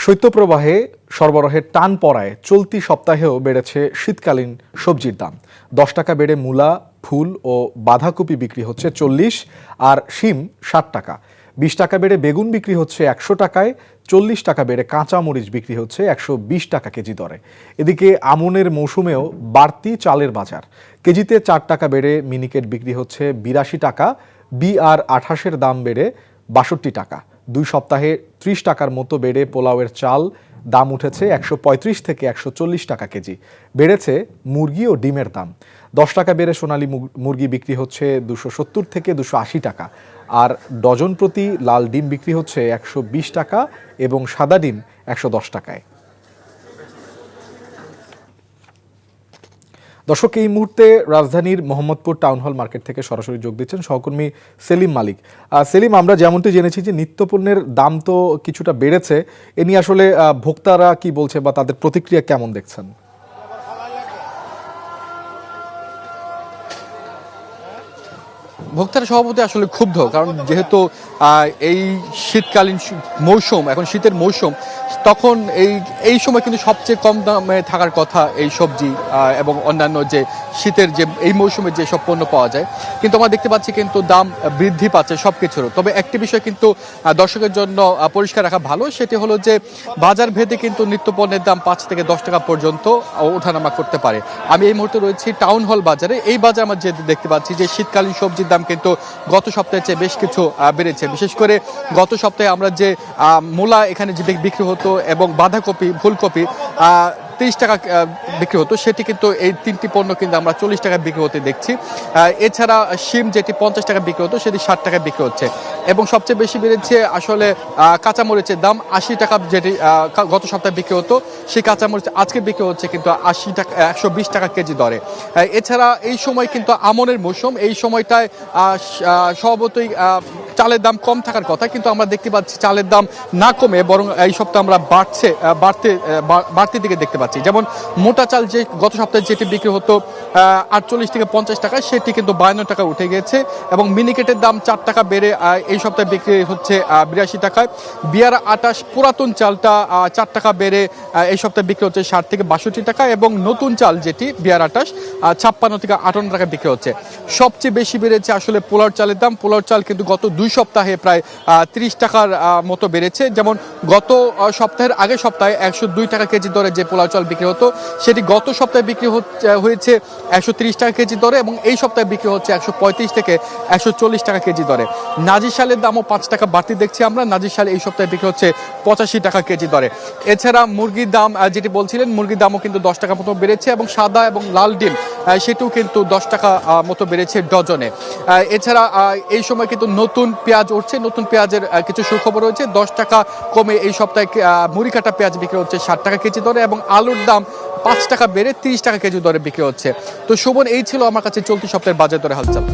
শৈত্যপ্রবাহে সরবরাহের টান পড়ায় চলতি সপ্তাহেও বেড়েছে শীতকালীন সবজির দাম। 10 টাকা বেড়ে মূলা, ফুল ও বাঁধাকপি বিক্রি হচ্ছে 40 আর শিম 60 টাকা। 20 টাকা বেড়ে বেগুন বিক্রি হচ্ছে 100 টাকায়, 40 টাকা বেড়ে কাঁচা মরিচ বিক্রি হচ্ছে 120 টাকা কেজি দরে। এদিকে আমনের মৌসুমেও বাড়তি চালের বাজার। কেজিতে 4 টাকা বেড়ে মিনিকেট বিক্রি হচ্ছে 82 টাকা, BR28-এর দাম বেড়ে 62 টাকা। 2 সপ্তাহে 30 টাকার মতো বেড়ে পোলাওয়ের চাল দাম উঠেছে 135 থেকে 140 টাকা কেজি। বেড়েছে মুরগি ও ডিমের দাম। 10 টাকা বেড়ে সোনালী মুরগি বিক্রি হচ্ছে 270 থেকে 280 টাকা, আর ডজন প্রতি লাল ডিম বিক্রি হচ্ছে 120 টাকা এবং সাদা ডিম 110 টাকায়। দর্শক, এই মুহূর্তে রাজধানীর মোহাম্মদপুর টাউন হল মার্কেট থেকে সরাসরি যোগ দিচ্ছেন সহকর্মী সেলিম মালিক। সেলিম, আমরা যেমনটি জেনেছি যে নিত্যপণ্যের দাম তো কিছুটা বেড়েছে, এ নিয়ে আসলে ভোক্তারা কি বলছে বা তাদের প্রতিক্রিয়া কেমন দেখছেন? ভোক্তারা স্বভাবতই আসলে ক্ষুব্ধ, কারণ যেহেতু এই শীতকালীন মৌসুম, এখন শীতের মৌসুম, তখন এই সময় কিন্তু সবচেয়ে কম দামে থাকার কথা এই সবজি এবং অন্যান্য যে শীতের যে এই মৌসুমে যে সব পণ্য পাওয়া যায়, কিন্তু আমরা দেখতে পাচ্ছি কিন্তু দাম বৃদ্ধি পাচ্ছে সব কিছুর। তবে একটি বিষয় কিন্তু দর্শকের জন্য পরিষ্কার রাখা ভালো, সেটি হলো যে বাজার ভেদে কিন্তু নিত্যপণ্যের দাম 5 থেকে 10 টাকা পর্যন্ত ওঠানামা করতে পারে। আমি এই মুহূর্তে রয়েছি টাউন হল বাজারে। এই বাজার আমরা যে দেখতে পাচ্ছি যে শীতকালীন সবজির দাম কিন্তু গত সপ্তাহের চেয়ে বেশ কিছু বেড়েছে। বিশেষ করে গত সপ্তাহে আমরা যে মূলা এখানে যে বিক্রি হতো এবং বাঁধাকপি, ফুলকপি 30 টাকা বিক্রি হতো, সেটি কিন্তু এই তিনটি পণ্য কিন্তু আমরা 40 টাকা বিক্রি হতে দেখছি। এছাড়া শিম যেটি 50 টাকা বিক্রি হতো, সেটি 60 টাকা বিক্রি হচ্ছে। এবং সবচেয়ে বেশি বেড়েছে আসলে কাঁচামরিচের দাম। 80 টাকা যেটি গত সপ্তাহে বিক্রি হতো, সেই কাঁচামরিচ আজকে বিক্রি হচ্ছে কিন্তু 80 টাকা, 120 টাকা কেজি দরে। এছাড়া এই সময় কিন্তু আমনের মৌসুম, এই সময়টায় স্বভাবতই চালের দাম কম থাকার কথা, কিন্তু আমরা দেখতে পাচ্ছি চালের দাম না কমে বরং এই সপ্তাহে আমরা বাড়তির দিকে দেখতে পাচ্ছি। যেমন মোটা চাল যে গত সপ্তাহে যেটি বিক্রি হতো 48 থেকে 50 টাকা, সেটি কিন্তু 52 টাকা উঠে গেছে। এবং মিনিকেটের দাম 4 টাকা বেড়ে এই সপ্তাহে বিক্রি হচ্ছে 82 টাকায়। BR28 পুরাতন চালটা 4 টাকা বেড়ে এই সপ্তাহে বিক্রি হচ্ছে 60 থেকে 62 টাকা, এবং নতুন চাল যেটি BR28 56 থেকে 58 টাকা বিক্রি হচ্ছে। সবচেয়ে বেশি বেড়েছে আসলে পোলার চালের দাম। পোলার চাল কিন্তু গত 2 সপ্তাহে প্রায় 30 টাকার মতো বেড়েছে। যেমন গত সপ্তাহের আগের সপ্তাহে 102 টাকা কেজি দরে যে পোলাও চাল বিক্রি হতো, সেটি গত সপ্তাহে বিক্রি হয়েছে 130 টাকা কেজি দরে, এবং এই সপ্তাহে বিক্রি হচ্ছে 135 থেকে 140 টাকা কেজি দরে। নাজির শালের দামও 5 টাকা বাড়তি দেখছি আমরা। নাজির শাল এই সপ্তাহে বিক্রি হচ্ছে 85 টাকা কেজি দরে। এছাড়া মুরগির দাম যেটি বলছিলেন, মুরগির দামও কিন্তু 10 টাকা মতো বেড়েছে, এবং সাদা এবং লাল ডিম সেটিও কিন্তু 10 টাকা মতো বেড়েছে ডজনে। এছাড়া এই সময় কিন্তু নতুন পেঁয়াজ উঠছে। নতুন পেঁয়াজের কিছু সুখবর রয়েছে। 10 টাকা কমে এই সপ্তাহে মুড়ি কাটা পেঁয়াজ বিক্রি হচ্ছে 60 টাকা কেজি দরে, এবং আলুর দাম 5 টাকা বেড়ে 30 টাকা কেজি দরে বিক্রি হচ্ছে। তো শোভন, এই ছিল আমার কাছে চলতি সপ্তাহের বাজার দরে হালচাল।